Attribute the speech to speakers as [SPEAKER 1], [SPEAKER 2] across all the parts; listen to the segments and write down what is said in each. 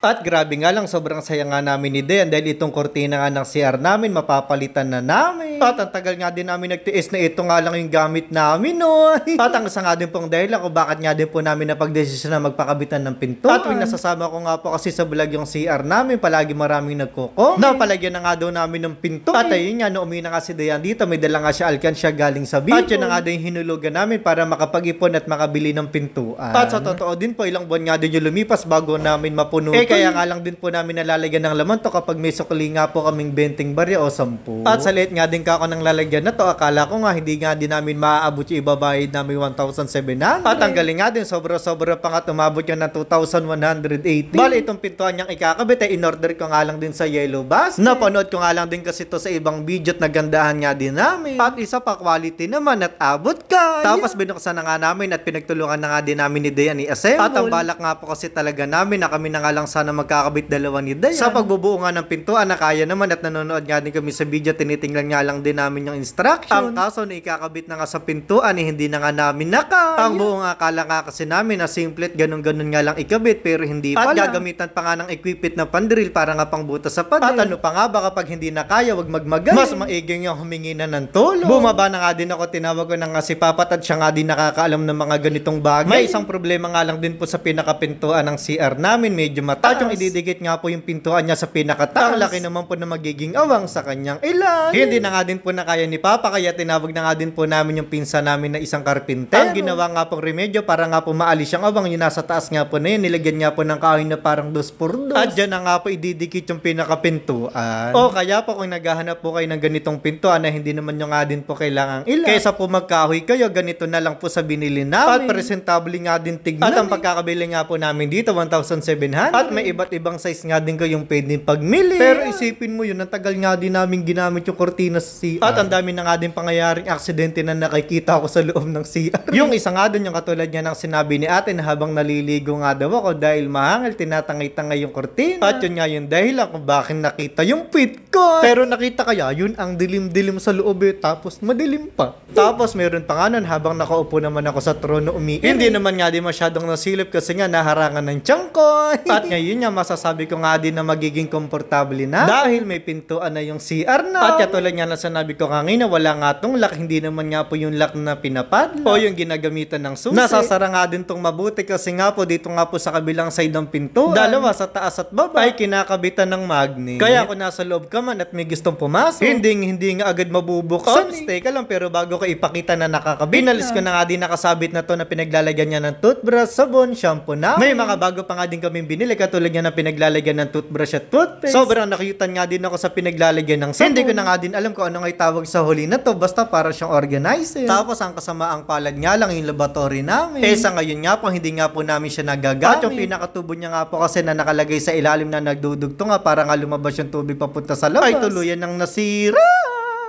[SPEAKER 1] At grabe nga lang, sobrang saya nga namin ni Dayan dahil itong kortina nga ng CR namin, mapapalitan na namin. At ang tagal nga din namin nagtiis na ito nga lang yung gamit namin, no? At ang isa nga din pong dahilan kung bakit nga din po namin napagdesisyon na magpakabitan ng pintuan. At tuwing nasasama ko nga po kasi sa vlog yung CR namin, palagi maraming nagko-comment. Napalagyan na nga daw namin ng pinto. At ayun nga, no, umuwi na nga si Dayan dito, may dala nga siya alkansya galing sa Bicol. At yun na nga din hinulugan namin para makapag-ipon at makabili ng pintuan. At sa totoo din po, ilang buwan nga din yung lumipas bago namin mapuno. Kaya nga lang din po namin nalalagyan ng laman to kapag may sukli nga po kaming 20 barya o 10. At sa liit nga din ka ako ng lalagyan na to, akala ko nga hindi nga din namin maaabot yung ibabayad namin 1,700. At ang galing nga din, sobra-sobra pa nga tumabot yan ng 2,180. Bali itong pintuan niyang ikakabit ay in-order ko nga lang din sa Yellow Basket. Napanood ko nga lang din kasi to sa ibang video at nagandahan nga din namin. At isa pa, quality naman at abot ka. Tapos binuksan na nga namin at pinagtulungan na nga din namin ni Dayan i-assemble. At ang balak nga po kasi talaga namin na kami na nga lang sana magkakabit dalawa ni Dayan. Sa pagbubuo nga ng pintuan na kaya naman at nanonood nga din kami sa video, tinitingnan nga lang din namin yung instruction. Ang kaso na ikakabit na nga sa pintuan hindi na nga namin nakaya. Ang buo nga akala nga kasi namin na simple at ganun-ganun nga lang ikabit pero hindi pala. At gagamitan pa nga ng equipment na pandrill para nga pang butas sa pader. At ano pa nga ba kapag hindi na kaya, wag magmagal. Mas maiging yung humingi na ng tulong. Bumaba na nga din ako, tinawag ko na nga si Papat at siya nga din nakakaalam ng mga ganitong bagay. May isang problema nga lang din po sa pinakapintuan ng CR namin, medyo mataas. At yung ididikit nga po yung pintuan niya sa pinakataas. Ang laki naman po na magiging awang sa kanyang ilan. Hindi na nga din po na kaya ni Papa, kaya tinawag na nga din po namin yung pinsan namin na isang karpintero. Ang ginawa nga pong remedyo para nga po maalis yung awang, yung nasa taas nga po na yun, nilagyan nga po ng kahoy na parang 2x2. At dyan na nga po ididikit yung pinakapintuan. O kaya po kung naghahanap po kayo ng ganitong pintuan na hindi naman yung nga din po kailangang ilan, kaysa po magkahoy kayo, ganito na lang po sa binili namin. At presentable nga din tignan. At ang pagkakabili nga po namin dito 1,700. At may iba't ibang size nga din kayong pwedeng pagmili. Pero isipin mo yun, ang tagal nga din namin ginamit yung kortina sa CR. At ang dami na nga din pangyayaring aksidente na nakikita ako sa loob ng CR. Yung isa nga dun, yung katulad niya ng sinabi ni ate na habang naliligo nga daw ako dahil mahangil, tinatangay-tangay yung kortina. At yun nga yung dahilan kung bakit nakita yung pit ko. Pero nakita kaya, yun ang dilim-dilim sa loob tapos madilim pa. Tapos meron pa nga nun, habang nakaupo naman ako sa trono umiinom. Hindi naman nga din masyadong nasilip kasi nga naharangan ng tiyan ko. At ngayon nga masasabi ko nga din na magiging komportable na dahil may pintuan na yung CR na. At katulad nga na sinabi ko kanina, wala nga tong lock, hindi naman nga po yung lock na pinapadlock o yung ginagamitan ng susi. Nasasara nga din tong mabuti kasi nga po dito nga po sa kabilang side ng pintuan, dalawa sa taas at baba ay kinakabitan ng magnet. Kaya kung nasa loob ka man at may gustong pumasok, hindi nga agad mabubuksan. Stay ka lang, pero bago ko ipakita na nakakabit, inalis ko na nga din nakasabit na to na pinaglalagyan niya ng toothbrush, sabon, shampoo na. May mga bago pa nga din kaming binili katulad niya na pinaglalagyan ng toothbrush at toothpaste. Sobrang nakiyutan nga din ako sa pinaglalagyan ng sabon. Hindi ko na nga din alam kung ano nga tawag sa huli na to, basta para siyang organizer. Tapos ang kasamaang palad nga lang yung laboratory namin. Sa ngayon nga po, hindi nga po namin siya nagagamit. At yung pinakatubo niya nga po kasi na nakalagay sa ilalim na nagdudugto nga para nga lumabas yung tubig papunta sa labas, ay tuluyan ng nasira.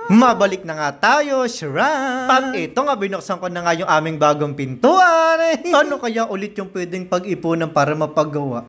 [SPEAKER 1] Mabalik na nga tayo, Sharon. At ito nga, binuksan ko na nga yung aming bagong pintuan. Ano kaya ulit yung pwedeng pag-ipunan para mapagawa?